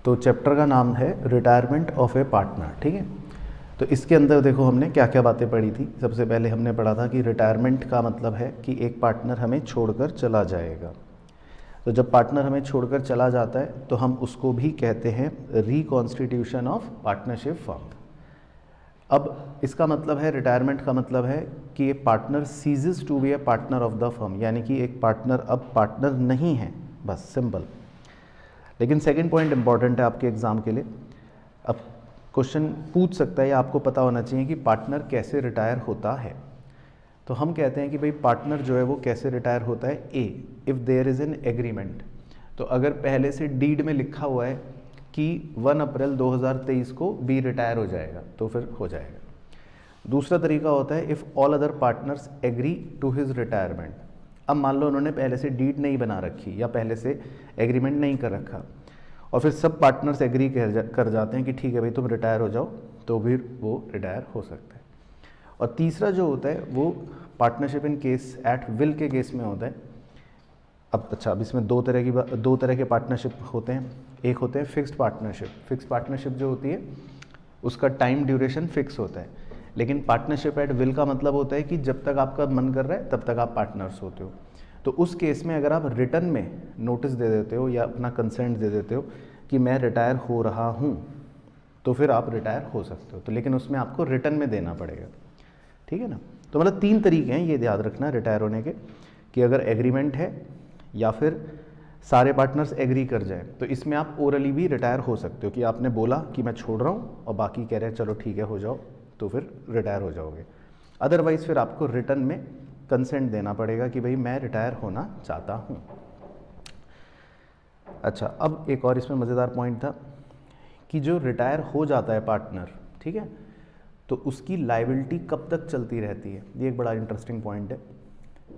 तो चैप्टर का नाम है रिटायरमेंट ऑफ ए पार्टनर, ठीक है। तो इसके अंदर देखो हमने क्या क्या बातें पढ़ी थी। सबसे पहले हमने पढ़ा था कि रिटायरमेंट का मतलब है कि एक पार्टनर हमें छोड़कर चला जाएगा। तो जब पार्टनर हमें छोड़कर चला जाता है तो हम उसको भी कहते हैं रिकॉन्स्टिट्यूशन ऑफ पार्टनरशिप फर्म। अब इसका मतलब है, रिटायरमेंट का मतलब है कि ये partner ceases to be a partner of the firm, यानी कि एक पार्टनर अब पार्टनर नहीं है, बस सिंपल। लेकिन सेकंड पॉइंट इंपॉर्टेंट है आपके एग्जाम के लिए। अब क्वेश्चन पूछ सकता है या आपको पता होना चाहिए कि पार्टनर कैसे रिटायर होता है। तो हम कहते हैं कि भाई पार्टनर जो है वो कैसे रिटायर होता है। Uh, if there is an agreement, तो अगर पहले से डीड में लिखा हुआ है कि 1 अप्रैल 2023 को बी रिटायर हो जाएगा तो फिर हो जाएगा। दूसरा तरीका होता है if all other partners agree to his retirement. अब मान लो उन्होंने पहले से डीड नहीं बना रखी या पहले से एग्रीमेंट नहीं कर रखा और फिर सब पार्टनर्स एग्री कर जाते हैं कि ठीक है भाई तुम रिटायर हो जाओ, तो फिर वो रिटायर हो सकता है। और तीसरा जो होता है वो partnership in case at will के केस में होता है। अब इसमें दो तरह के पार्टनरशिप होते हैं। एक होते हैं फिक्स्ड पार्टनरशिप। फिक्स्ड पार्टनरशिप जो होती है उसका टाइम ड्यूरेशन फिक्स होता है, लेकिन पार्टनरशिप एट विल का मतलब होता है कि जब तक आपका मन कर रहा है तब तक आप पार्टनर्स होते हो। तो उस केस में अगर आप रिटर्न में नोटिस दे देते हो या अपना कंसेंट दे देते हो कि मैं रिटायर हो रहा हूँ, तो फिर आप रिटायर हो सकते हो। तो लेकिन उसमें आपको रिटर्न में देना पड़ेगा, ठीक है ना। तो मतलब 3 तरीके हैं, ये याद रखना रिटायर होने के, कि अगर एग्रीमेंट है या फिर सारे पार्टनर्स एग्री कर जाए। तो इसमें आप ओरली भी रिटायर हो सकते हो कि आपने बोला कि मैं छोड़ रहा हूँ और बाकी कह रहे हैं चलो ठीक है हो जाओ, तो फिर रिटायर हो जाओगे। अदरवाइज फिर आपको रिटर्न में कंसेंट देना पड़ेगा कि भाई मैं रिटायर होना चाहता हूँ। अच्छा, अब एक और इसमें मज़ेदार पॉइंट था कि जो रिटायर हो जाता है पार्टनर, ठीक है, तो उसकी लायबिलिटी कब तक चलती रहती है। ये एक बड़ा इंटरेस्टिंग पॉइंट है।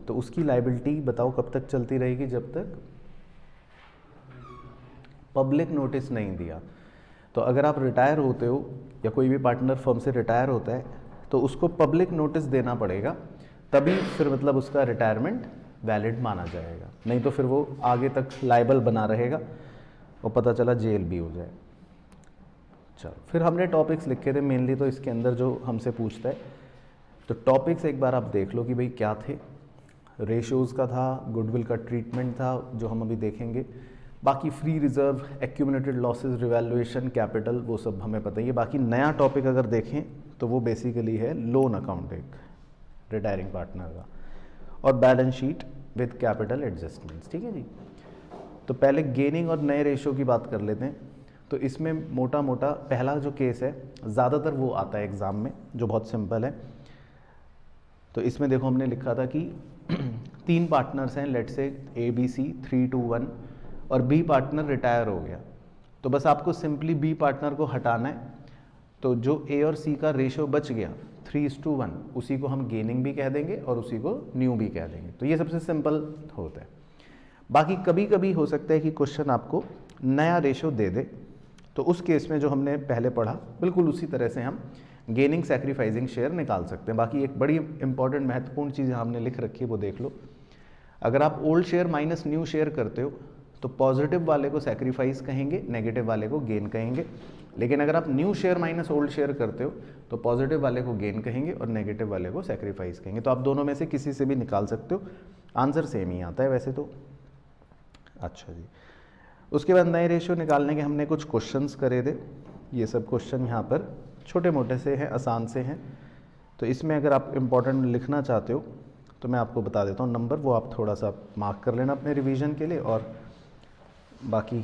तो उसकी लायबिलिटी बताओ कब तक चलती रहेगी, जब तक पब्लिक नोटिस नहीं दिया। तो अगर आप रिटायर होते हो या कोई भी पार्टनर फर्म से रिटायर होता है तो उसको पब्लिक नोटिस देना पड़ेगा, तभी फिर मतलब उसका रिटायरमेंट वैलिड माना जाएगा। नहीं तो फिर वो आगे तक लायबल बना रहेगा और पता चला जेल भी हो जाए। चलो, फिर हमने टॉपिक्स लिखे थे मेनली, तो इसके अंदर जो हमसे पूछता है तो टॉपिक्स एक बार आप देख लो कि भाई क्या थे। रेशियोज़ का था, गुडविल का ट्रीटमेंट था जो हम अभी देखेंगे, बाकी free reserve, accumulated losses, revaluation, capital, वो सब हमें पता ही है। बाकी नया टॉपिक अगर देखें तो वो बेसिकली है लोन अकाउंटिंग रिटायरिंग पार्टनर का, और balance sheet with capital adjustments, ठीक है जी। तो पहले गेनिंग और नए रेशियो की बात कर लेते हैं। तो इसमें मोटा मोटा पहला जो केस है ज़्यादातर वो आता है एग्ज़ाम में, जो बहुत सिंपल है। तो इसमें देखो हमने लिखा था कि 3 पार्टनर्स हैं, let's say A B C, 3 to 1, और बी पार्टनर रिटायर हो गया। तो बस आपको सिंपली बी पार्टनर को हटाना है। तो जो ए और सी का रेशियो बच गया 3:1, उसी को हम गेनिंग भी कह देंगे और उसी को न्यू भी कह देंगे। तो ये सबसे सिंपल होता है। बाकी कभी कभी हो सकता है कि क्वेश्चन आपको नया रेशियो दे दे, तो उस केस में जो हमने पहले पढ़ा बिल्कुल उसी तरह से हम गेनिंग सैक्रिफाइसिंग शेयर निकाल सकते हैं। बाकी एक बड़ी इंपॉर्टेंट महत्वपूर्ण चीज़ हमने लिख रखी है, वो देख लो। अगर आप old share minus new share करते हो तो पॉजिटिव वाले को सैक्रिफाइस कहेंगे, नेगेटिव वाले को गेन कहेंगे। लेकिन अगर आप new share minus old share करते हो तो पॉजिटिव वाले को गेन कहेंगे और नेगेटिव वाले को सैक्रिफाइस कहेंगे। तो आप दोनों में से किसी से भी निकाल सकते हो, आंसर सेम ही आता है वैसे तो। अच्छा जी, उसके बाद नए रेशियो निकालने के हमने कुछ क्वेश्चंस करे थे। ये सब क्वेश्चन यहाँ पर छोटे मोटे से हैं, आसान से हैं। तो इसमें अगर आप इम्पोर्टेंट लिखना चाहते हो तो मैं आपको बता देता हूँ नंबर, वो आप थोड़ा सा मार्क कर लेना अपने रिवीजन के लिए, और बाकी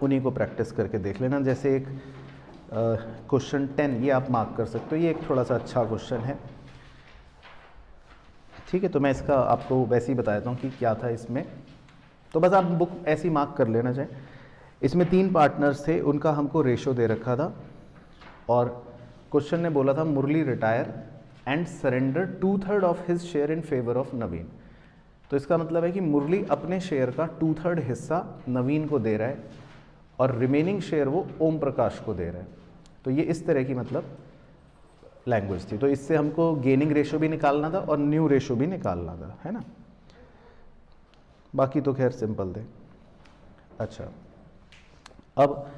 उन्हीं को प्रैक्टिस करके देख लेना। जैसे एक क्वेश्चन 10, ये आप मार्क कर सकते हो, ये एक थोड़ा सा अच्छा क्वेश्चन है, ठीक है। तो मैं इसका आपको वैसे ही बता देता हूँ कि क्या था इसमें। तो बस आप बुक ऐसी मार्क कर लेना चाहें। इसमें 3 पार्टनर्स थे, उनका हमको रेशो दे रखा था, और क्वेश्चन ने बोला था Murali retire and surrender 2/3 of his share in favour of Naveen. तो इसका मतलब है कि मुरली अपने शेयर का 2/3 हिस्सा नवीन को दे रहा है और रिमेनिंग शेयर वो ओम प्रकाश को दे रहा है। तो ये इस तरह की मतलब लैंग्वेज थी। तो इससे हमको गेनिंग रेशो भी निकालना था और न्यू रेशो भी निकालना था, है ना। बाकी तो खैर सिंपल थे। अच्छा, अब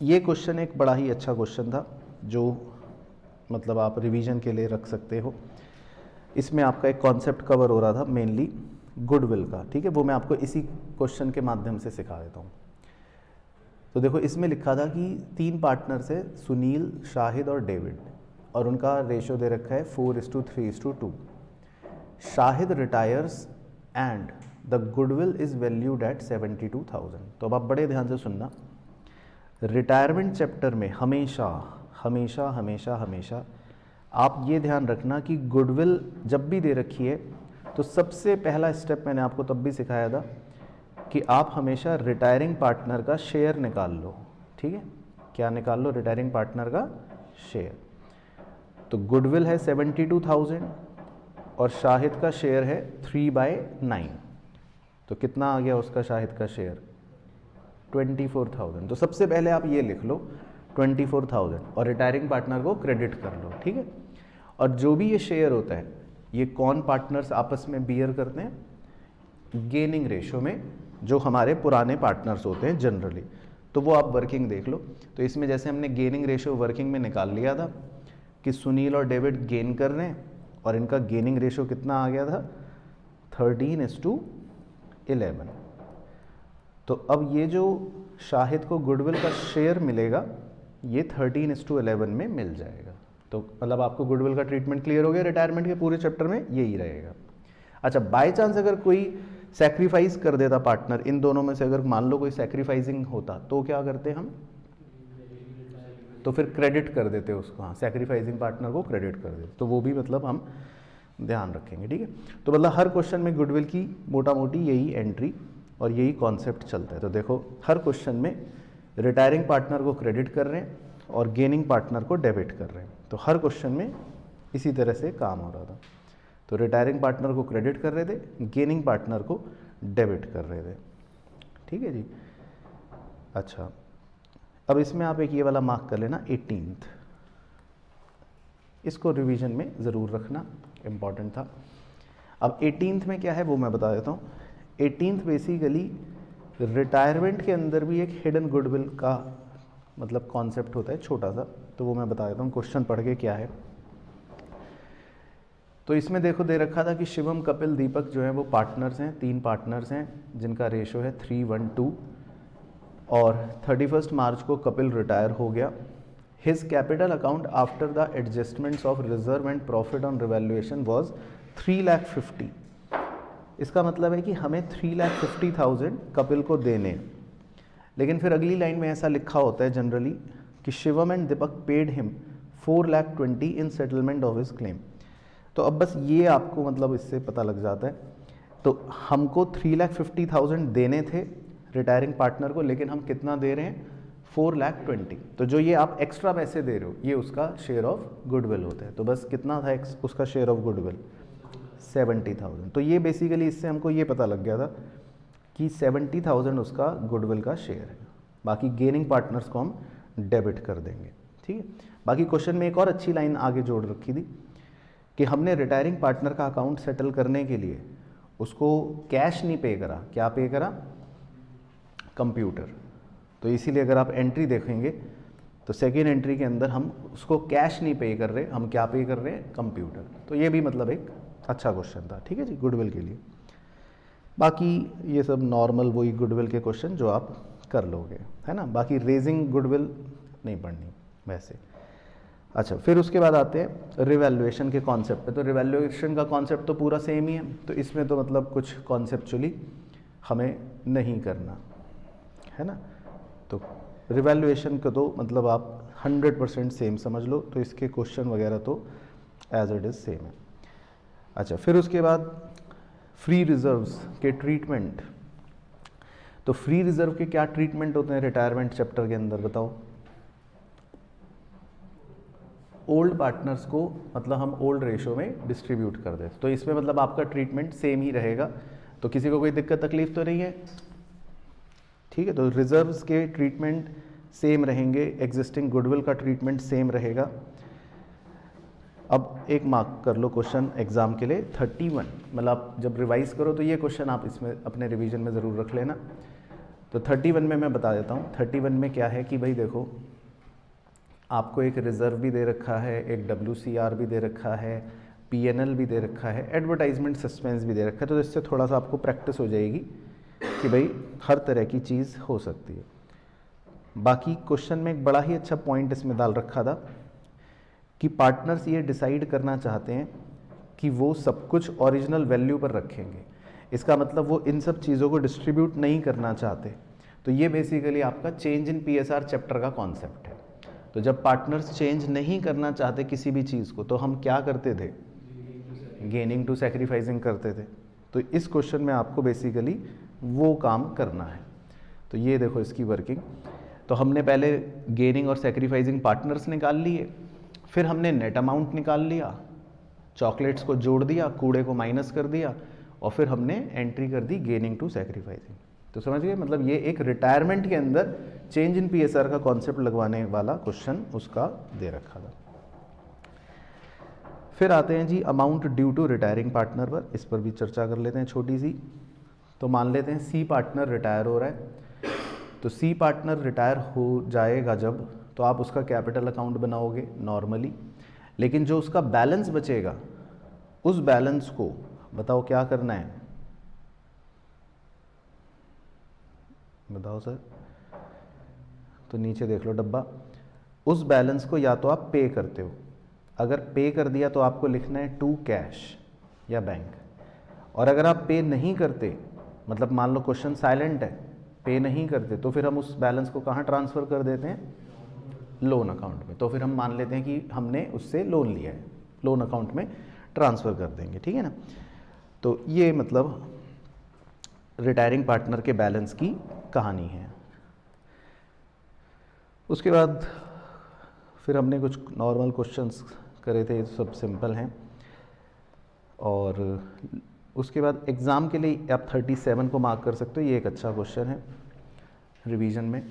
ये क्वेश्चन एक बड़ा ही अच्छा क्वेश्चन था जो मतलब आप रिवीजन के लिए रख सकते हो। इसमें आपका एक कॉन्सेप्ट कवर हो रहा था मेनली गुडविल का, ठीक है, वो मैं आपको इसी क्वेश्चन के माध्यम से सिखा देता हूँ। तो देखो इसमें लिखा था कि 3 पार्टनर्स है, सुनील, शाहिद और डेविड, और उनका रेशो दे रखा है 4:3:2। Shahid retires and the goodwill is valued at 72,000। तो अब आप बड़े ध्यान से सुनना, रिटायरमेंट चैप्टर में हमेशा हमेशा हमेशा हमेशा आप ये ध्यान रखना कि गुडविल जब भी दे रखी है तो सबसे पहला स्टेप मैंने आपको तब भी सिखाया था कि आप हमेशा रिटायरिंग पार्टनर का शेयर निकाल लो, ठीक है, क्या निकाल लो, रिटायरिंग पार्टनर का शेयर। तो गुडविल है 72,000 और शाहिद का शेयर है 3/9, तो कितना आ गया उसका शाहिद का शेयर 24,000। तो सबसे पहले आप ये लिख लो 24,000 और रिटायरिंग पार्टनर को क्रेडिट कर लो, ठीक है। और जो भी ये शेयर होता है ये कौन पार्टनर्स आपस में बियर करते हैं, गेनिंग रेशो में जो हमारे पुराने पार्टनर्स होते हैं जनरली, तो वो आप वर्किंग देख लो। तो इसमें जैसे हमने गेनिंग रेशो वर्किंग में निकाल लिया था कि सुनील और डेविड गेन कर रहे हैं और इनका गेनिंग रेशो कितना आ गया था 13:11। तो अब ये जो शाहिद को गुडविल का शेयर मिलेगा ये 13:11 में मिल जाएगा। तो मतलब आपको गुडविल का ट्रीटमेंट क्लियर हो गया, रिटायरमेंट के पूरे चैप्टर में यही रहेगा। अच्छा, बाय चांस अगर कोई सैक्रिफाइस कर देता पार्टनर, इन दोनों में से अगर मान लो कोई सैक्रिफाइसिंग होता तो क्या करते हम, तो फिर क्रेडिट कर देते उसको, हाँ, सैक्रिफाइसिंग पार्टनर को क्रेडिट कर देते, तो वो भी मतलब हम ध्यान रखेंगे, ठीक है। तो मतलब हर क्वेश्चन में गुडविल की मोटा मोटी यही एंट्री और यही कॉन्सेप्ट चलता है। तो देखो हर क्वेश्चन में रिटायरिंग पार्टनर को क्रेडिट कर रहे हैं और गेनिंग पार्टनर को डेबिट कर रहे हैं, तो हर क्वेश्चन में इसी तरह से काम हो रहा था। तो रिटायरिंग पार्टनर को क्रेडिट कर रहे थे, गेनिंग पार्टनर को डेबिट कर रहे थे, ठीक है जी। अच्छा, अब इसमें आप एक ये वाला मार्क कर लेना 18th, इसको रिवीजन में ज़रूर रखना, इम्पॉर्टेंट था। अब 18th में क्या है वो मैं बता देता हूँ। 18th बेसिकली रिटायरमेंट के अंदर भी एक हिडन गुडविल का मतलब कॉन्सेप्ट होता है छोटा सा, तो वो मैं बता देता हूँ क्वेश्चन पढ़ के क्या है। तो इसमें देखो दे रखा था कि शिवम, कपिल, दीपक जो है वो पार्टनर्स हैं, 3 पार्टनर्स हैं जिनका रेशो है 3:1:2 और 31 मार्च को कपिल रिटायर हो गया। His capital account after the adjustments of reserve and profit on revaluation was 3,50,000। इसका मतलब है कि हमें 3,50,000 कपिल को देने हैं, लेकिन फिर अगली लाइन में ऐसा लिखा होता है जनरली कि Shivam and Deepak paid him 4,20,000 in settlement of his claim. तो अब बस ये आपको मतलब इससे पता लग जाता है, तो हमको 3,50,000 देने थे रिटायरिंग पार्टनर को, लेकिन हम कितना दे रहे हैं 4,20,000। तो जो ये आप एक्स्ट्रा पैसे दे रहे हो ये उसका शेयर ऑफ गुडविल होता है। तो बस कितना था उसका शेयर ऑफ गुडविल 70,000। तो ये बेसिकली इससे हमको ये पता लग गया था कि 70,000 उसका गुडविल का शेयर है, बाकी गेनिंग पार्टनर्स को हम डेबिट कर देंगे, ठीक है। बाकी क्वेश्चन में एक और अच्छी लाइन आगे जोड़ रखी थी कि हमने रिटायरिंग पार्टनर का अकाउंट सेटल करने के लिए उसको कैश नहीं पे करा, क्या पे करा, कंप्यूटर। तो इसीलिए अगर आप एंट्री देखेंगे तो सेकेंड एंट्री के अंदर हम उसको कैश नहीं पे कर रहे, हम क्या पे कर रहे हैं, कंप्यूटर। तो ये भी मतलब एक अच्छा क्वेश्चन था, ठीक है जी, गुडविल के लिए। बाकी ये सब नॉर्मल वही गुडविल के क्वेश्चन जो आप कर लोगे, है ना। बाकी रेजिंग गुडविल नहीं पढ़नी वैसे। अच्छा, फिर उसके बाद आते हैं रिवैल्यूएशन के कॉन्सेप्ट पे। तो रिवैल्यूएशन का कॉन्सेप्ट तो पूरा सेम ही है, तो इसमें तो मतलब कुछ कॉन्सेप्चुअली हमें नहीं करना है ना। तो रिवैल्यूएशन का तो मतलब आप 100% सेम समझ लो, तो इसके क्वेश्चन वगैरह तो एज इट इज़ सेम है। अच्छा, फिर उसके बाद फ्री रिजर्व्स के ट्रीटमेंट। तो फ्री रिजर्व के क्या ट्रीटमेंट होते हैं रिटायरमेंट चैप्टर के अंदर, बताओ। ओल्ड पार्टनर्स को मतलब हम ओल्ड रेशो में डिस्ट्रीब्यूट कर दें, तो इसमें मतलब आपका ट्रीटमेंट सेम ही रहेगा, तो किसी को कोई दिक्कत तकलीफ तो नहीं है, ठीक है। तो रिजर्व्स के ट्रीटमेंट सेम रहेंगे, एग्जिस्टिंग गुडविल का ट्रीटमेंट सेम रहेगा। अब एक मार्क कर लो क्वेश्चन एग्जाम के लिए 31, मतलब जब रिवाइज करो तो ये क्वेश्चन आप इसमें अपने रिवीजन में ज़रूर रख लेना। तो 31 में मैं बता देता हूँ। 31 में क्या है कि भाई देखो, आपको एक रिज़र्व भी दे रखा है, एक WCR भी दे रखा है, PNL भी दे रखा है, एडवर्टाइजमेंट सस्पेंस भी दे रखा है। तो इससे थोड़ा सा आपको प्रैक्टिस हो जाएगी कि भाई हर तरह की चीज़ हो सकती है। बाकी क्वेश्चन में एक बड़ा ही अच्छा पॉइंट इसमें डाल रखा था कि पार्टनर्स ये डिसाइड करना चाहते हैं कि वो सब कुछ ओरिजिनल वैल्यू पर रखेंगे। इसका मतलब वो इन सब चीज़ों को डिस्ट्रीब्यूट नहीं करना चाहते। तो ये बेसिकली आपका चेंज इन PSR चैप्टर का कॉन्सेप्ट है। तो जब पार्टनर्स चेंज नहीं करना चाहते किसी भी चीज़ को, तो हम क्या करते थे? गेनिंग टू सैक्रिफाइसिंग करते थे। तो इस क्वेश्चन में आपको बेसिकली वो काम करना है। तो ये देखो इसकी वर्किंग। तो हमने पहले गेनिंग और सैक्रिफाइसिंग पार्टनर्स निकाल लिए, फिर हमने नेट अमाउंट निकाल लिया, चॉकलेट्स को जोड़ दिया, कूड़े को माइनस कर दिया, और फिर हमने एंट्री कर दी गेनिंग टू सैक्रिफाइसिंग। तो समझ गए, मतलब ये एक रिटायरमेंट के अंदर चेंज इन PSR का कॉन्सेप्ट लगवाने वाला क्वेश्चन उसका दे रखा था। फिर आते हैं जी amount due to retiring partner पर। इस पर भी चर्चा कर लेते हैं छोटी सी। तो मान लेते हैं C पार्टनर रिटायर हो रहा है। तो C पार्टनर रिटायर हो जाएगा जब, तो आप उसका कैपिटल अकाउंट बनाओगे नॉर्मली, लेकिन जो उसका बैलेंस बचेगा उस बैलेंस को बताओ क्या करना है? बताओ सर। तो नीचे देख लो डब्बा। उस बैलेंस को या तो आप पे करते हो, अगर पे कर दिया तो आपको लिखना है टू कैश या बैंक, और अगर आप पे नहीं करते, मतलब मान लो क्वेश्चन साइलेंट है, पे नहीं करते, तो फिर हम उस बैलेंस को कहाँ ट्रांसफ़र कर देते हैं? लोन अकाउंट में। तो फिर हम मान लेते हैं कि हमने उससे लोन लिया है, लोन अकाउंट में ट्रांसफ़र कर देंगे, ठीक है ना। तो ये मतलब रिटायरिंग पार्टनर के बैलेंस की कहानी है। उसके बाद फिर हमने कुछ नॉर्मल क्वेश्चंस करे थे, सब सिंपल हैं। और उसके बाद एग्ज़ाम के लिए आप 37 को मार्क कर सकते हो, ये एक अच्छा क्वेश्चन है रिवीजन में।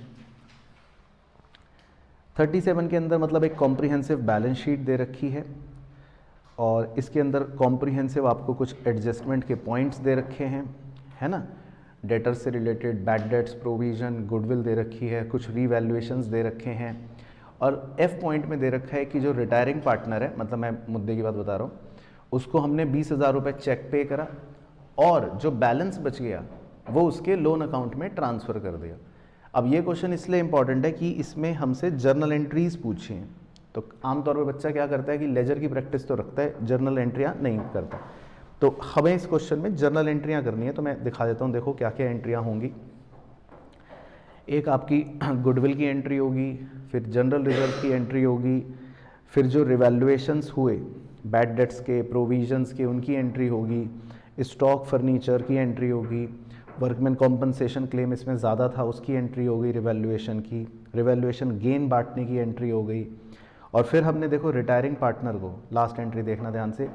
37 के अंदर मतलब एक कॉम्प्रिहेंसिव बैलेंस शीट दे रखी है, और इसके अंदर कॉम्प्रिहेंसिव आपको कुछ एडजस्टमेंट के पॉइंट्स दे रखे हैं, है ना। डेटर से related bad debts, provision, goodwill दे रखी है, कुछ रीवैल्यूएशंस दे रखे हैं, और F पॉइंट में दे रखा है कि जो रिटायरिंग पार्टनर है, मतलब मैं मुद्दे की बात बता रहा हूँ, उसको हमने 20,000 रुपये चेक पे करा, और जो बैलेंस बच गया वो उसके लोन अकाउंट में ट्रांसफ़र कर दिया। अब ये क्वेश्चन इसलिए इंपॉर्टेंट है कि इसमें हमसे जर्नल एंट्रीज पूछी हैं। तो आमतौर पर बच्चा क्या करता है कि लेजर की प्रैक्टिस तो रखता है, जर्नल एंट्रियाँ नहीं करता। तो हमें इस क्वेश्चन में जर्नल एंट्रियाँ करनी है। तो मैं दिखा देता हूँ, देखो क्या क्या एंट्रियाँ होंगी। एक आपकी गुडविल की एंट्री होगी, फिर जनरल रिजर्व की एंट्री होगी, फिर जो रिवैल्यूएशंस हुए बैड डेट्स के, प्रोविजंस के, उनकी एंट्री होगी, स्टॉक फर्नीचर की एंट्री होगी, वर्कमैन कॉम्पनसेशन क्लेम इसमें ज़्यादा था उसकी एंट्री हो गई रिवैल्यूएशन की, रिवैल्यूएशन गेन बांटने की एंट्री हो गई। और फिर हमने देखो रिटायरिंग पार्टनर को, लास्ट एंट्री देखना ध्यान से,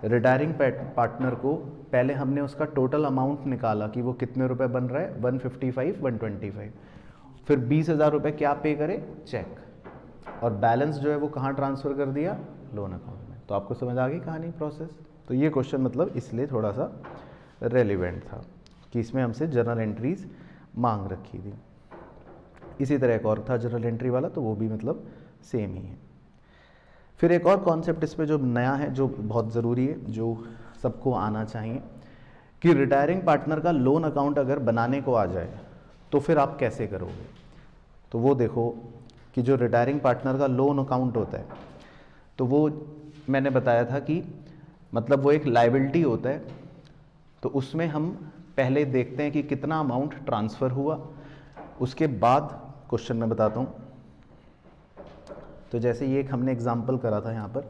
रिटायरिंग पार्टनर को पहले हमने उसका टोटल अमाउंट निकाला कि वो कितने रुपए बन रहा है, 155, 125, फिर 20,000 रुपये क्या पे करे? चेक, और बैलेंस जो है वो कहाँ ट्रांसफ़र कर दिया? लोन अकाउंट में। तो आपको समझ आ गई कहानी, प्रोसेस। तो ये क्वेश्चन मतलब इसलिए थोड़ा सा रेलिवेंट था कि इसमें हमसे जर्नल एंट्रीज मांग रखी थी। इसी तरह एक और था जर्नल एंट्री वाला, तो वो भी मतलब सेम ही है। फिर एक और कॉन्सेप्ट इस पे जो नया है, जो बहुत ज़रूरी है, जो सबको आना चाहिए, कि रिटायरिंग पार्टनर का लोन अकाउंट अगर बनाने को आ जाए तो फिर आप कैसे करोगे। तो वो देखो कि जो रिटायरिंग पार्टनर का लोन अकाउंट होता है, तो वो मैंने बताया था कि मतलब वो एक लायबिलिटी होता है। तो उसमें हम पहले देखते हैं कि कितना अमाउंट ट्रांसफ़र हुआ, उसके बाद क्वेश्चन में बताता हूँ। तो जैसे ये एक हमने एग्जाम्पल करा था यहाँ पर,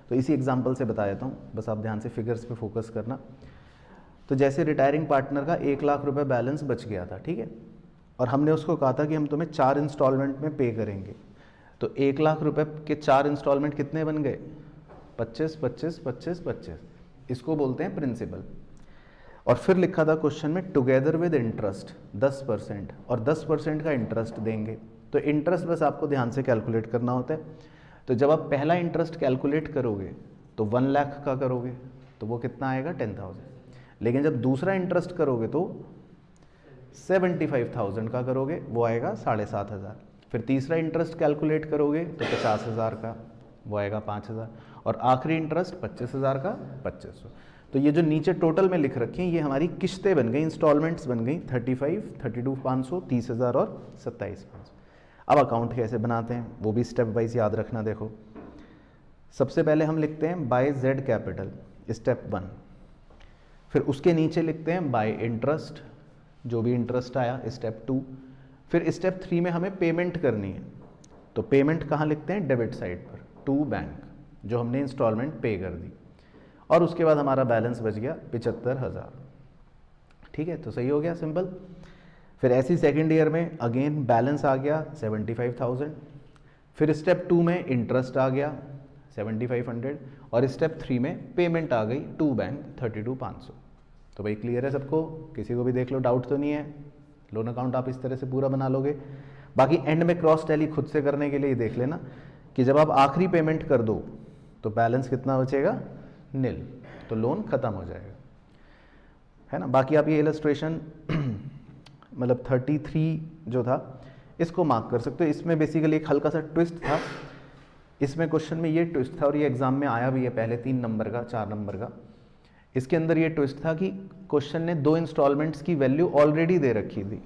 तो इसी एग्जाम्पल से बता देता हूँ, बस आप ध्यान से फिगर्स पे फोकस करना। तो जैसे रिटायरिंग पार्टनर का 1 लाख रुपए बैलेंस बच गया था, ठीक है, और हमने उसको कहा था कि हम तुम्हें 4 इंस्टॉलमेंट में पे करेंगे। तो 1 लाख रुपए के 4 इंस्टॉलमेंट कितने बन गए? 25, 25, 25, 25। इसको बोलते हैं प्रिंसिपल। और फिर लिखा था क्वेश्चन में टुगेदर विद इंटरेस्ट 10%, और 10% का इंटरेस्ट देंगे। तो इंटरेस्ट बस आपको ध्यान से कैलकुलेट करना होता है। तो जब आप पहला इंटरेस्ट कैलकुलेट करोगे तो 1 लाख का करोगे तो वो कितना आएगा? 10,000। लेकिन जब दूसरा इंटरेस्ट करोगे तो 75,000 का करोगे वो आएगा 7,500। फिर तीसरा इंटरेस्ट कैलकुलेट करोगे तो 50,000 का वो आएगा 5,000, और आखिरी इंटरेस्ट 25,000 का 2500। तो ये जो नीचे टोटल में लिख रखी हैं ये हमारी किश्तें बन गई, इंस्टॉलमेंट्स बन गई 35, 32,500, 30,000 और 27,500। अब अकाउंट कैसे बनाते हैं वो भी स्टेप वाइज याद रखना। देखो सबसे पहले हम लिखते हैं बाय जेड कैपिटल, स्टेप 1। फिर उसके नीचे लिखते हैं बाय इंटरेस्ट, जो भी इंटरेस्ट आया, स्टेप 2। फिर स्टेप 3 में हमें पेमेंट करनी है, तो पेमेंट कहाँ लिखते हैं, डेबिट साइड पर, टू बैंक, जो हमने इंस्टॉलमेंट पे कर दी। और उसके बाद हमारा बैलेंस बच गया 75,000। ठीक है, तो सही हो गया, सिंपल। फिर ऐसी सेकेंड ईयर में अगेन बैलेंस आ गया 75,000। फिर स्टेप 2 में इंटरेस्ट आ गया 7,500, और स्टेप 3 में पेमेंट आ गई टू बैंक 32,500। तो भाई क्लियर है सबको, किसी को भी देख लो डाउट तो नहीं है। लोन अकाउंट आप इस तरह से पूरा बना लोगे। बाकी एंड में क्रॉस टैली खुद से करने के लिए देख लेना कि जब आप आखिरी पेमेंट कर दो तो बैलेंस कितना बचेगा, नील, तो लोन खत्म हो जाएगा, है ना। बाकी आप ये इलस्ट्रेशन मतलब 33 जो था इसको मार्क कर सकते हो। इसमें बेसिकली एक हल्का सा ट्विस्ट था, इसमें क्वेश्चन में ये ट्विस्ट था, और ये एग्जाम में आया भी है पहले 3 नंबर का, 4 नंबर का। इसके अंदर ये ट्विस्ट था कि क्वेश्चन ने 2 इंस्टॉलमेंट्स की वैल्यू ऑलरेडी दे रखी थी,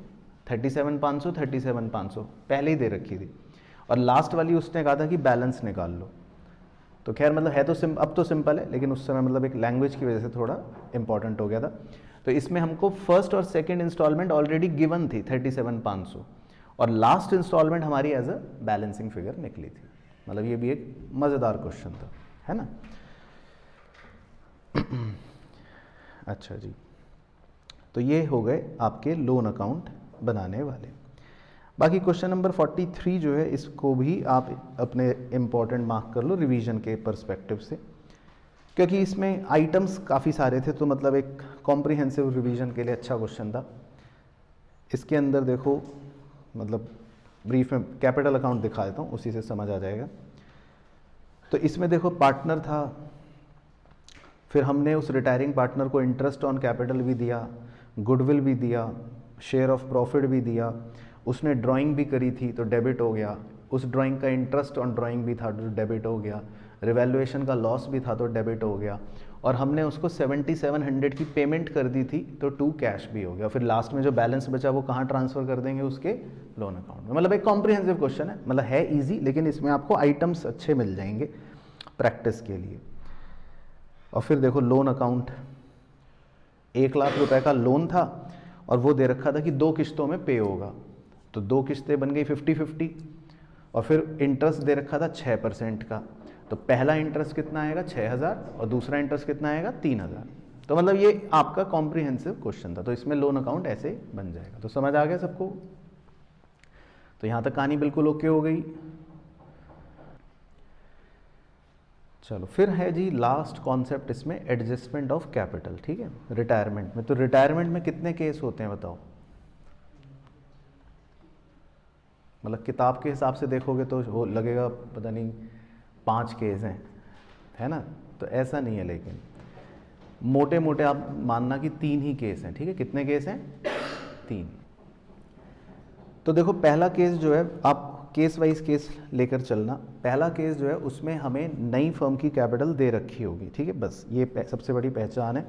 37,500, 37,500 पहले ही दे रखी थी, और लास्ट वाली उसने कहा था कि बैलेंस निकाल लो। तो खैर मतलब है तो अब तो सिंपल है, लेकिन उस समय मतलब एक लैंग्वेज की वजह से थोड़ा इंपॉर्टेंट हो गया था। तो इसमें हमको फर्स्ट और सेकंड इंस्टॉलमेंट ऑलरेडी गिवन थी 37,500, और लास्ट इंस्टॉलमेंट हमारी एज अ बैलेंसिंग फिगर निकली थी। मतलब ये भी एक मज़ेदार क्वेश्चन था, है ना। अच्छा जी, तो ये हो गए आपके लोन अकाउंट बनाने वाले। बाकी क्वेश्चन नंबर 43 जो है इसको भी आप अपने इम्पोर्टेंट मार्क कर लो रिवीजन के पर्सपेक्टिव से, क्योंकि इसमें आइटम्स काफ़ी सारे थे, तो मतलब एक कॉम्प्रिहेंसिव रिवीजन के लिए अच्छा क्वेश्चन था। इसके अंदर देखो मतलब ब्रीफ में कैपिटल अकाउंट दिखा देता हूँ, उसी से समझ आ जाएगा। तो इसमें देखो पार्टनर था, फिर हमने उस रिटायरिंग पार्टनर को इंटरेस्ट ऑन कैपिटल भी दिया, गुडविल भी दिया, शेयर ऑफ प्रॉफिट भी दिया, उसने ड्राइंग भी करी थी तो डेबिट हो गया, उस ड्राइंग का इंटरेस्ट ऑन ड्राइंग भी था तो डेबिट हो गया, रिवैल्यूएशन का लॉस भी था तो डेबिट हो गया, और हमने उसको 7,700 की पेमेंट कर दी थी तो टू कैश भी हो गया। फिर लास्ट में जो बैलेंस बचा वो कहाँ ट्रांसफ़र कर देंगे, उसके लोन अकाउंट में। मतलब एक कॉम्प्रिहेंसिव क्वेश्चन है, मतलब है ईजी, लेकिन इसमें आपको आइटम्स अच्छे मिल जाएंगे प्रैक्टिस के लिए। और फिर देखो लोन अकाउंट, 1 लाख रुपए का लोन था और वो दे रखा था कि 2 किस्तों में पे होगा, तो 2 किस्तें बन गई 50-50, और फिर इंटरेस्ट दे रखा था 6% का, तो पहला इंटरेस्ट कितना आएगा 6,000 और दूसरा इंटरेस्ट कितना आएगा 3,000। तो मतलब ये आपका कॉम्प्रिहेंसिव क्वेश्चन था, तो इसमें लोन अकाउंट ऐसे बन जाएगा। तो समझ आ गया सबको। तो यहाँ तक कहानी बिल्कुल ओके हो गई। चलो फिर है जी लास्ट कॉन्सेप्ट इसमें, एडजस्टमेंट ऑफ कैपिटल। ठीक है, रिटायरमेंट में, तो रिटायरमेंट में कितने केस होते हैं बताओ। मतलब किताब के हिसाब से देखोगे तो वो लगेगा पता नहीं 5 केस हैं, है ना। तो ऐसा नहीं है, लेकिन मोटे मोटे आप मानना कि 3 ही केस हैं। ठीक है, कितने केस हैं, 3। तो देखो पहला केस जो है, आप केस वाइज केस लेकर चलना। पहला केस जो है उसमें हमें नई फर्म की कैपिटल दे रखी होगी। ठीक है, बस ये सबसे बड़ी पहचान है।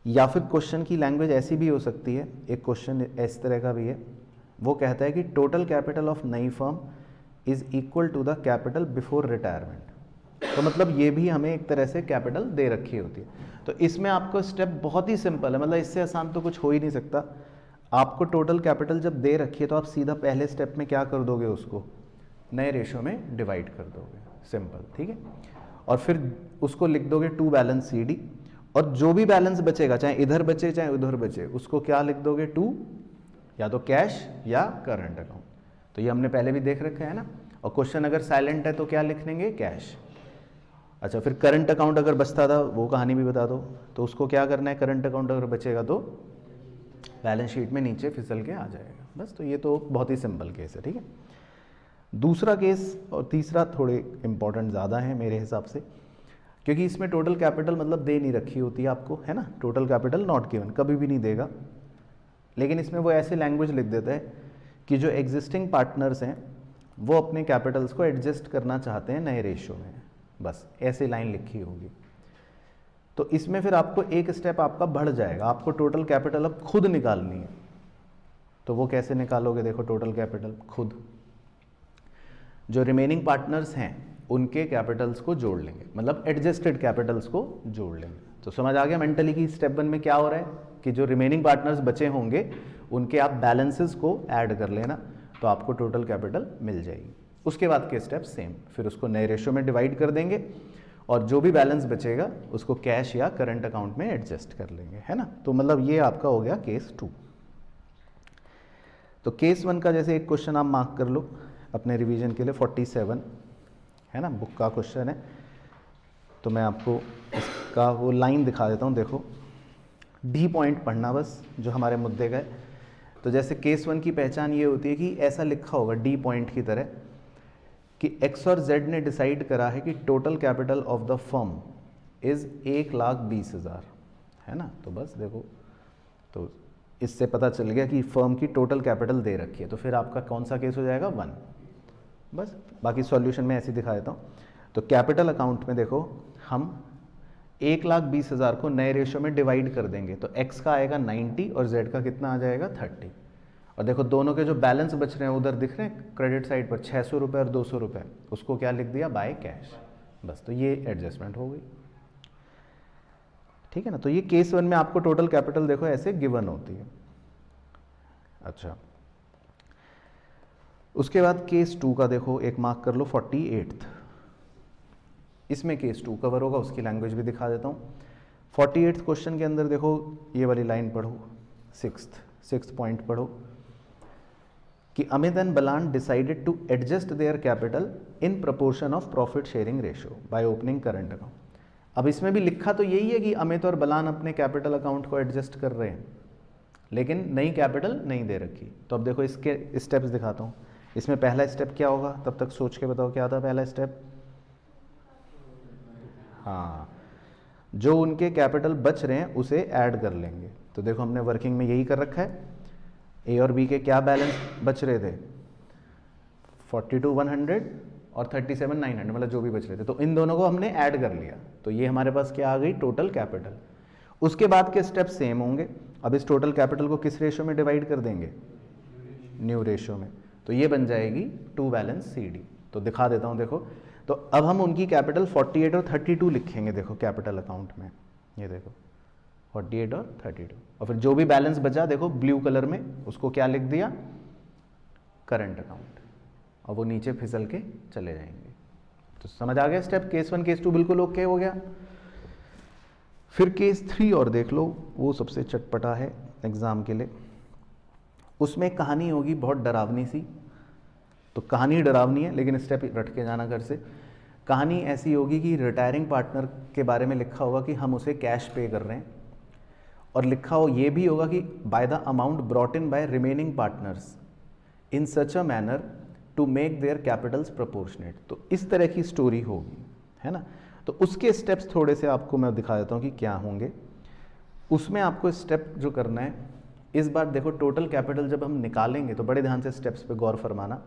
या फिर क्वेश्चन की लैंग्वेज ऐसी भी हो सकती है, एक क्वेश्चन इस तरह का भी है, वो कहता है कि टोटल कैपिटल ऑफ नई firm is equal to the capital before retirement. तो मतलब ये भी हमें एक तरह से कैपिटल दे रखी होती है। तो इसमें आपको स्टेप बहुत ही सिंपल है, मतलब इससे आसान तो कुछ हो ही नहीं सकता। आपको टोटल कैपिटल जब दे रखी है तो आप सीधा पहले स्टेप में क्या कर दोगे, उसको नए रेशो में डिवाइड कर दोगे, सिंपल। ठीक है, और फिर उसको लिख दोगे टू बैलेंस CD, और जो भी बैलेंस बचेगा, चाहे इधर बचे चाहे उधर बचे, उसको क्या लिख दोगे, टू या तो कैश या करंट अकाउंट। तो ये हमने पहले भी देख रखा है ना। और क्वेश्चन अगर साइलेंट है तो क्या लिख लेंगे, कैश। अच्छा, फिर करंट अकाउंट अगर बचता था वो कहानी भी बता दो, तो उसको क्या करना है, करंट अकाउंट अगर बचेगा तो बैलेंस शीट में नीचे फिसल के आ जाएगा, बस। तो ये तो बहुत ही सिंपल केस है। ठीक है, दूसरा केस और तीसरा थोड़े इंपॉर्टेंट ज़्यादा हैं मेरे हिसाब से, क्योंकि इसमें टोटल कैपिटल मतलब दे नहीं रखी होती है आपको, है ना। टोटल कैपिटल नॉट गिवन, कभी भी नहीं देगा। लेकिन इसमें वो ऐसी लैंग्वेज लिख देता है कि जो एग्जिस्टिंग पार्टनर्स हैं वो अपने कैपिटल्स को एडजस्ट करना चाहते हैं नए रेशियो में, बस ऐसी लाइन लिखी होगी। तो इसमें फिर आपको एक स्टेप आपका बढ़ जाएगा, आपको टोटल कैपिटल अब खुद निकालनी है। तो वो कैसे निकालोगे, देखो टोटल कैपिटल खुद जो रिमेनिंग पार्टनर्स हैं उनके कैपिटल्स को जोड़ लेंगे, मतलब एडजस्टेड कैपिटल्स को जोड़ लेंगे। तो समझ आ गया मेंटली कि स्टेप 1 में क्या हो रहा है कि जो रिमेनिंग पार्टनर्स बचे होंगे उनके आप बैलेंसेस को ऐड कर लेना, तो आपको टोटल कैपिटल मिल जाएगी। उसके बाद के स्टेप सेम, फिर उसको नए रेशियो में डिवाइड कर देंगे और जो भी बैलेंस बचेगा उसको कैश या करंट अकाउंट में एडजस्ट कर लेंगे, है ना। तो मतलब ये आपका हो गया केस 2। तो केस 1 का जैसे एक क्वेश्चन आप मार्क कर लो अपने रिवीजन के लिए, 47 है ना, बुक का क्वेश्चन है। तो मैं आपको इसका वो लाइन दिखा देता हूँ, देखो डी पॉइंट पढ़ना बस जो हमारे मुद्दे का है। तो जैसे केस 1 की पहचान ये होती है कि ऐसा लिखा होगा डी पॉइंट की तरह कि एक्स और जेड ने डिसाइड करा है कि total capital of the firm is 1,20,000, है ना। तो बस देखो, तो इससे पता चल गया कि फर्म की टोटल कैपिटल दे रखी है, तो फिर आपका कौन सा केस हो जाएगा 1। बस बाकी सॉल्यूशन में ऐसे दिखा देता हूँ। तो कैपिटल अकाउंट में देखो हम 1,20,000 को नए रेशियो में डिवाइड कर देंगे, तो x का आएगा 90 और z का कितना आ जाएगा 30। और देखो दोनों के जो बैलेंस बच रहे हैं उधर दिख रहे हैं क्रेडिट साइड पर 600 रुपये और 200 रुपये, उसको क्या लिख दिया बाय कैश। बस तो ये एडजस्टमेंट हो गई, ठीक है ना। तो ये केस 1 में आपको टोटल कैपिटल देखो ऐसे गिवन होती है। अच्छा, उसके बाद केस 2 का देखो एक मार्क कर लो 48। इसमें केस 2 कवर होगा, उसकी लैंग्वेज भी दिखा देता हूँ। 48 क्वेश्चन के अंदर देखो ये वाली लाइन पढ़ो, सिक्स्थ पॉइंट पढ़ो कि Amit and Balan decided to adjust their capital in proportion of profit sharing ratio by opening current account. अब इसमें भी लिखा तो यही है कि अमित और बलान अपने कैपिटल अकाउंट को एडजस्ट कर रहे हैं, लेकिन नई कैपिटल नहीं दे रखी। तो अब देखो इसके स्टेप्स दिखाता हूँ। इसमें पहला स्टेप क्या होगा, तब तक सोच के बताओ क्या था पहला स्टेप। हाँ, जो उनके कैपिटल बच रहे हैं उसे ऐड कर लेंगे। तो देखो हमने वर्किंग में यही कर रखा है। ए और बी के क्या बैलेंस बच रहे थे, 42,100 और 37,900, मतलब जो भी बच रहे थे, तो इन दोनों को हमने ऐड कर लिया। तो ये हमारे पास क्या आ गई टोटल कैपिटल। उसके बाद के स्टेप सेम होंगे। अब इस टोटल कैपिटल को किस रेशियो में डिवाइड कर देंगे, न्यू रेशियो में। तो ये बन जाएगी टू बैलेंस सी डी। तो दिखा देता हूँ, देखो तो अब हम उनकी कैपिटल 48 और 32 लिखेंगे। देखो कैपिटल अकाउंट में ये देखो 48 और 32, और फिर जो भी बैलेंस बचा देखो ब्लू कलर में, उसको क्या लिख दिया करंट अकाउंट, और वो नीचे फिसल के चले जाएंगे। तो समझ आ गया स्टेप। केस 1 केस 2 बिल्कुल ओके हो गया। फिर केस 3 और देख लो, वो सबसे चटपटा है एग्जाम के लिए। उसमें कहानी होगी बहुत डरावनी सी। तो कहानी डरावनी है लेकिन स्टेप रट के जाना घर से। कहानी ऐसी होगी कि रिटायरिंग पार्टनर के बारे में लिखा होगा कि हम उसे कैश पे कर रहे हैं, और लिखा हो ये भी होगा कि by the amount brought in by remaining partners in such a manner to make their capitals proportionate. तो इस तरह की स्टोरी होगी, है ना। तो उसके स्टेप्स थोड़े से आपको मैं दिखा देता हूँ कि क्या होंगे। उसमें आपको स्टेप जो करना है, इस बार देखो टोटल कैपिटल जब हम निकालेंगे तो बड़े ध्यान से स्टेप्स पे गौर फरमाना।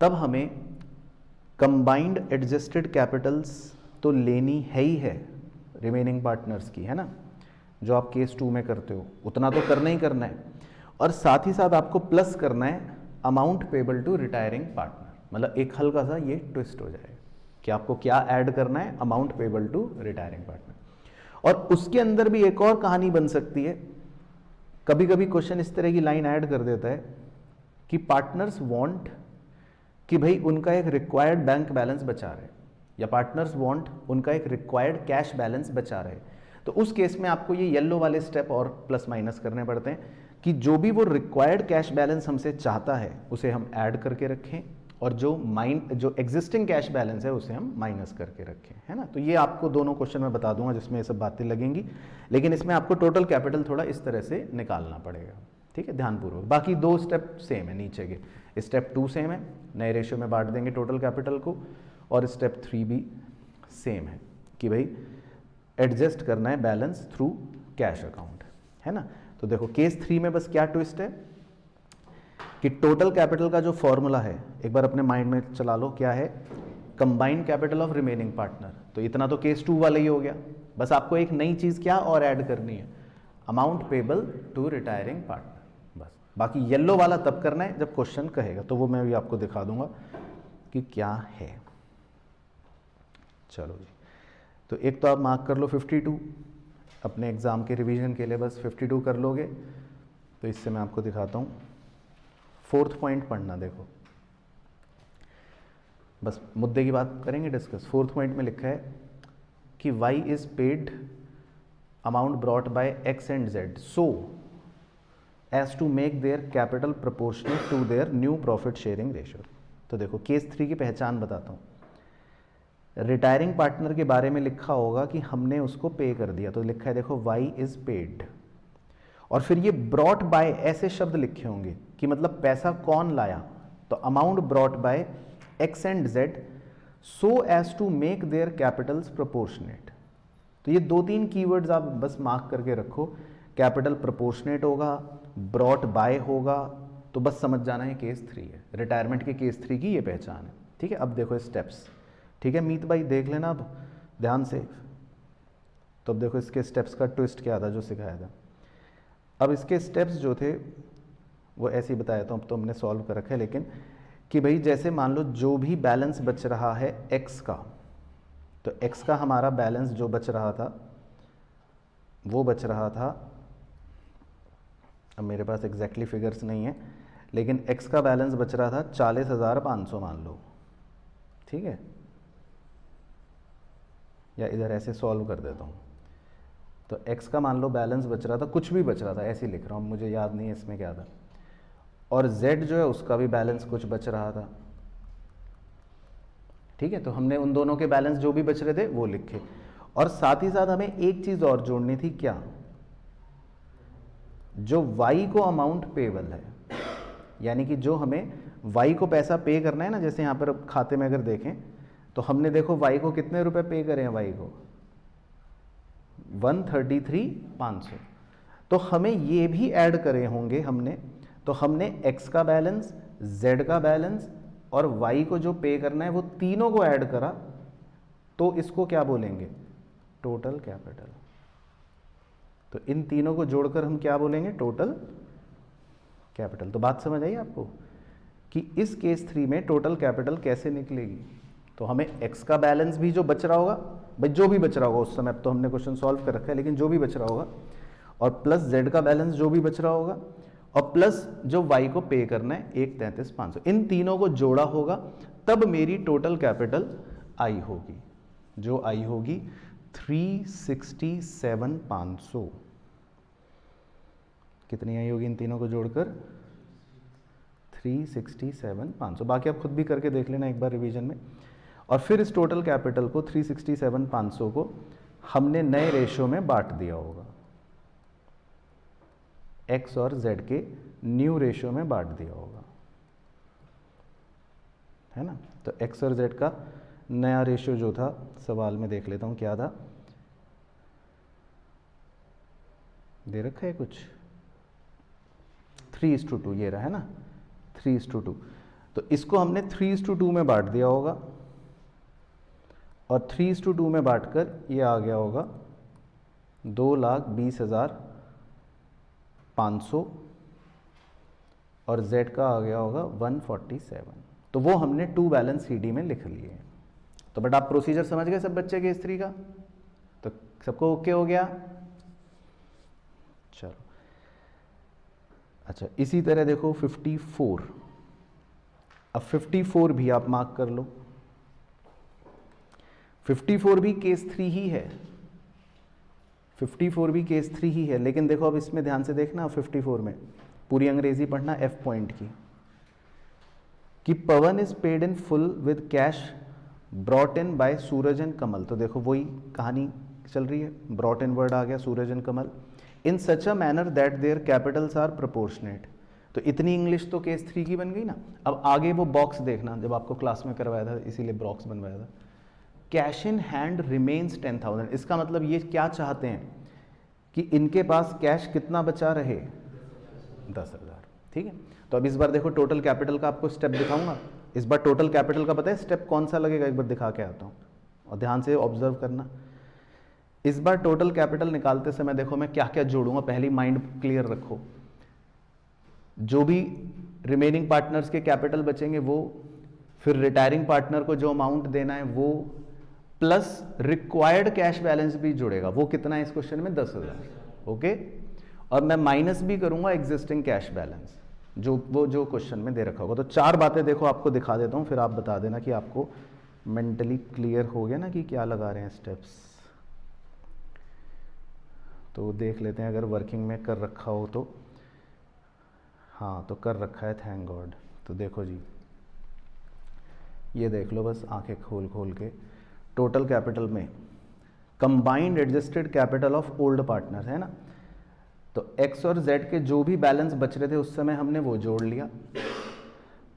तब हमें कंबाइंड एडजस्टेड कैपिटल्स तो लेनी है ही है रिमेनिंग पार्टनर्स की, है ना। जो आप केस 2 में करते हो उतना तो करना ही करना है, और साथ ही साथ आपको प्लस करना है amount payable to retiring partner. मतलब एक हल्का सा ये ट्विस्ट हो जाएगा कि आपको क्या ऐड करना है, amount payable to retiring partner. और उसके अंदर भी एक और कहानी बन सकती है। कभी कभी क्वेश्चन इस तरह की लाइन ऐड कर देता है कि पार्टनर्स वांट कि भाई उनका एक रिक्वायर्ड बैंक बैलेंस बचा रहे, या पार्टनर्स वांट उनका एक रिक्वायर्ड कैश बैलेंस बचा रहे। तो उस केस में आपको ये येलो वाले स्टेप और प्लस माइनस करने पड़ते हैं कि जो भी वो रिक्वायर्ड कैश बैलेंस हमसे चाहता है उसे हम ऐड करके रखें, और जो एग्जिस्टिंग कैश बैलेंस है उसे हम माइनस करके रखें, है ना। तो ये आपको दोनों क्वेश्चन में बता दूंगा जिसमें ये सब बातें लगेंगी, लेकिन इसमें आपको टोटल कैपिटल थोड़ा इस तरह से निकालना पड़ेगा, ठीक है, ध्यानपूर्वक। बाकी 2 स्टेप सेम है नीचे के। स्टेप 2 सेम है, नए रेशियो में बांट देंगे टोटल कैपिटल को, और स्टेप 3 भी सेम है कि भाई एडजस्ट करना है बैलेंस थ्रू कैश अकाउंट, है ना। तो देखो केस 3 में बस क्या ट्विस्ट है कि टोटल कैपिटल का जो फॉर्मूला है एक बार अपने माइंड में चला लो, क्या है, combined capital of remaining partner. तो इतना तो केस 2 वाला ही हो गया, बस आपको एक नई चीज क्या और ऐड करनी है, amount payable to retiring partner. बस बाकी येलो वाला तब करना है जब क्वेश्चन कहेगा, तो वो मैं भी आपको दिखा दूंगा कि क्या है। चलो जी, तो एक तो आप मार्क कर लो 52 अपने एग्जाम के रिवीजन के लिए, बस 52 कर लोगे। तो इससे मैं आपको दिखाता हूँ, 4th पॉइंट पढ़ना। देखो बस मुद्दे की बात करेंगे डिस्कस। 4th पॉइंट में लिखा है कि y is paid amount brought by x and z so as to make their capital proportionate to their new profit sharing ratio. तो देखो केस 3 की पहचान बताता हूँ। रिटायरिंग पार्टनर के बारे में लिखा होगा कि हमने उसको पे कर दिया, तो लिखा है देखो y इज पेड, और फिर ये ब्रॉट बाय ऐसे शब्द लिखे होंगे कि मतलब पैसा कौन लाया, तो amount brought by x and z so as to make their capitals proportionate. तो ये 2-3 कीवर्ड्स आप बस मार्क करके रखो, कैपिटल प्रोपोर्शनेट होगा, ब्रॉट बाय होगा, तो बस समझ जाना है केस 3 है। रिटायरमेंट के केस 3 की ये पहचान है, ठीक है। अब देखो स्टेप्स, ठीक है मीत भाई, देख लेना अब ध्यान से। तो अब देखो इसके स्टेप्स का ट्विस्ट क्या था जो सिखाया था। अब इसके स्टेप्स जो थे वो ऐसे ही बताया था, अब तो हमने सॉल्व कर रखा है, लेकिन कि भाई जैसे मान लो जो भी बैलेंस बच रहा है x का, तो x का हमारा बैलेंस जो बच रहा था वो बच रहा था, अब मेरे पास एग्जैक्टली फिगर्स नहीं है, लेकिन x का बैलेंस बच रहा था 40,500 मान लो, ठीक है। या इधर ऐसे सॉल्व कर देता हूँ, तो x का मान लो बैलेंस बच रहा था, कुछ भी बच रहा था, ऐसे ही लिख रहा हूँ, मुझे याद नहीं है इसमें क्या था, और z जो है उसका भी बैलेंस कुछ बच रहा था, ठीक है। तो हमने उन दोनों के बैलेंस जो भी बच रहे थे वो लिखे, और साथ ही साथ हमें एक चीज और जोड़नी थी, क्या, जो y को अमाउंट पेबल है, यानी कि जो हमें y को पैसा पे करना है ना, जैसे यहाँ पर खाते में अगर देखें तो हमने देखो y को कितने रुपए पे करे हैं, y को 133,500, तो हमें ये भी ऐड करे होंगे हमने, तो हमने x का बैलेंस, z का बैलेंस और y को जो पे करना है वो तीनों को ऐड करा, तो इसको क्या बोलेंगे, टोटल कैपिटल। तो इन तीनों को जोड़कर हम क्या बोलेंगे, टोटल कैपिटल। तो बात समझ आई आपको कि इस केस 3 में टोटल कैपिटल कैसे निकलेगी। तो हमें x का बैलेंस भी जो बच रहा होगा, भाई जो भी बच रहा होगा उस समय, अब तो हमने क्वेश्चन सॉल्व कर रखा है, लेकिन जो भी बच रहा होगा, और प्लस z का बैलेंस जो भी बच रहा होगा, और प्लस जो y को पे करना है 133,500, इन तीनों को जोड़ा होगा, तब मेरी टोटल कैपिटल आई होगी, जो आई होगी 367,500। कितनी आई होगी इन तीनों को जोड़कर, 367,500। बाकी आप खुद भी करके देख लेना एक बार रिवीजन में। और फिर इस टोटल कैपिटल को 367,500 को हमने नए रेशियो में बांट दिया होगा, x और z के न्यू रेशियो में बांट दिया होगा, है ना। तो x और z का नया रेशियो जो था, सवाल में देख लेता हूं क्या था, दे रखा है कुछ, 3:2 ये रहा है ना, 3:2। तो इसको हमने 3:2 में बांट दिया होगा, और 3:2 में बांटकर ये आ गया होगा 2,20,500, और z का आ गया होगा 147। तो वो हमने टू बैलेंस CD में लिख लिए हैं। तो बट आप प्रोसीजर समझ गए सब बच्चे केस 3 का, तो सबको ओके हो गया। चलो अच्छा, इसी तरह देखो 54, अब 54 भी आप मार्क कर लो, 54 भी केस 3 ही है, 54 भी केस 3 ही है, लेकिन देखो अब इसमें ध्यान से देखना, 54 में पूरी अंग्रेजी पढ़ना F पॉइंट की, कि Pawan is paid in full with cash brought in by Suraj and Kamal. तो देखो वही कहानी चल रही है, ब्रॉट इन वर्ड आ गया, Suraj and Kamal, in such a manner that there capitals are proportionate. तो इतनी इंग्लिश तो केस 3 की बन गई ना। अब आगे वो बॉक्स देखना, जब आपको क्लास में करवाया था इसीलिए बॉक्स बनवाया था, कैश इन हैंड रिमेन्स 10,000। इसका मतलब ये क्या चाहते हैं कि इनके पास कैश कितना बचा रहे, 10,000। ठीक है, तो अब इस बार देखो टोटल कैपिटल का आपको स्टेप दिखाऊंगा। इस बार टोटल कैपिटल का पता है स्टेप कौन सा लगेगा, एक बार दिखा के आता हूँ और ध्यान से ऑब्जर्व करना। इस बार टोटल कैपिटल निकालते समय देखो मैं क्या क्या जोड़ूंगा, पहली माइंड क्लियर रखो। जो भी रिमेनिंग पार्टनर्स के कैपिटल बचेंगे वो, फिर रिटायरिंग पार्टनर को जो अमाउंट देना है वो, प्लस रिक्वायर्ड कैश बैलेंस भी जुड़ेगा। वो कितना है इस क्वेश्चन में, 10,000। ओके, और मैं माइनस भी करूंगा एग्जिस्टिंग कैश बैलेंस जो क्वेश्चन में दे रखा होगा। तो 4 बातें देखो आपको दिखा देता हूं, फिर आप बता देना कि आपको मेंटली क्लियर हो गया ना कि क्या लगा रहे हैं स्टेप्स। तो देख लेते हैं अगर वर्किंग में कर रखा हो तो। हाँ, तो कर रखा है, थैंक गॉड। तो देखो जी, ये देख लो बस आंखें खोल खोल के। टोटल कैपिटल में combined adjusted capital of old partners है ना, तो एक्स और जेड के जो भी बैलेंस बच रहे थे उस समय हमने वो जोड़ लिया,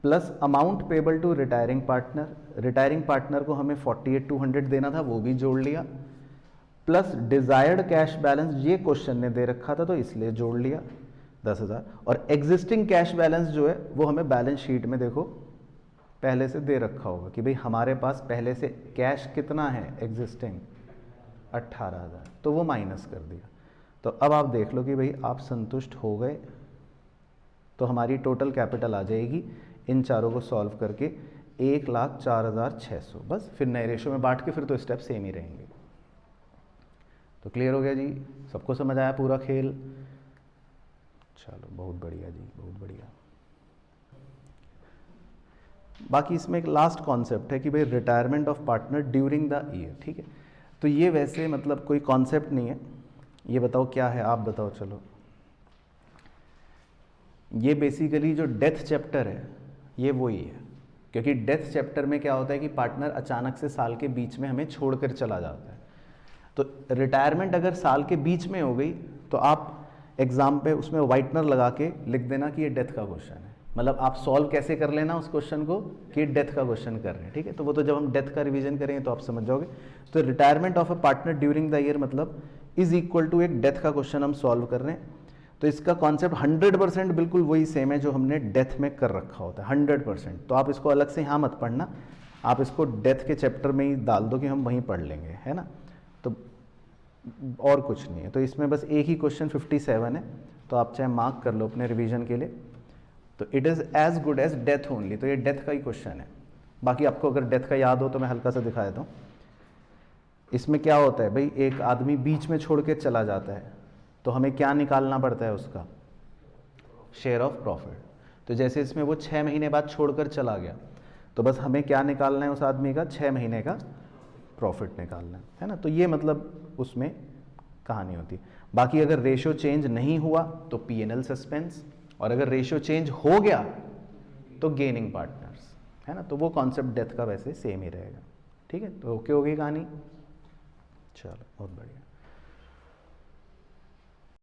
plus amount payable to retiring partner को हमें 48,200 देना था, वो भी जोड़ लिया, प्लस डिजायर्ड कैश बैलेंस ये क्वेश्चन ने दे रखा था तो इसलिए जोड़ लिया 10,000, और एग्जिस्टिंग कैश बैलेंस जो है वो हमें बैलेंस शीट में देखो पहले से दे रखा होगा कि भाई हमारे पास पहले से कैश कितना है एग्जिस्टिंग, 18,000, तो वो माइनस कर दिया। तो अब आप देख लो कि भाई आप संतुष्ट हो गए, तो हमारी टोटल कैपिटल आ जाएगी इन चारों को सॉल्व करके 1,04,600। बस फिर नए रेशो में बांट के फिर तो स्टेप सेम ही रहेंगे। तो क्लियर हो गया जी, सबको समझ आया पूरा खेल? चलो बहुत बढ़िया जी, बहुत बढ़िया। बाकी इसमें एक लास्ट कॉन्सेप्ट है कि भाई retirement of partner during the year. ठीक है, तो ये वैसे मतलब कोई कॉन्सेप्ट नहीं है, ये बताओ क्या है, आप बताओ। चलो, ये बेसिकली जो डेथ चैप्टर है ये वही है, क्योंकि डेथ चैप्टर में क्या होता है कि पार्टनर अचानक से साल के बीच में हमें छोड़कर चला जाता है। तो रिटायरमेंट अगर साल के बीच में हो गई तो आप एग्जाम पे उसमें वाइटनर लगा के लिख देना कि ये डेथ का क्वेश्चन है। मतलब आप सॉल्व कैसे कर लेना उस क्वेश्चन को कि डेथ का क्वेश्चन कर रहे हैं। ठीक है, तो वो तो जब हम डेथ का रिवीजन करेंगे तो आप समझ जाओगे। तो retirement of a partner during the year मतलब इज इक्वल टू एक डेथ का क्वेश्चन हम सॉल्व कर रहे हैं। तो इसका कॉन्सेप्ट 100% बिल्कुल वही सेम है जो हमने डेथ में कर रखा होता है, 100%। तो आप इसको अलग से यहाँ मत पढ़ना, आप इसको डेथ के चैप्टर में ही डाल दो कि हम वहीं पढ़ लेंगे, है ना। तो और कुछ नहीं है। तो इसमें बस एक ही क्वेश्चन 57 है, तो आप चाहे मार्क कर लो अपने रिवीजन के लिए। तो it is as good as death only, तो ये डेथ का ही क्वेश्चन है। बाकी आपको अगर डेथ का याद हो तो मैं हल्का सा दिखा देता हूँ। इसमें क्या होता है भाई, एक आदमी बीच में छोड़ के चला जाता है तो हमें क्या निकालना पड़ता है, उसका शेयर ऑफ प्रॉफिट। तो जैसे इसमें वो 6 महीने बाद छोड़कर चला गया, तो बस हमें क्या निकालना है उस आदमी का, 6 महीने का प्रॉफिट निकालना है ना। तो ये मतलब उसमें कहानी होती है। बाकी अगर रेशियो चेंज नहीं हुआ तो P&L सस्पेंस, और अगर रेशियो चेंज हो गया तो गेनिंग पार्टनर्स, है ना। तो वो कॉन्सेप्ट डेथ का वैसे सेम ही रहेगा। ठीक है, तो ओके हो गई कहानी। चलो बहुत बढ़िया।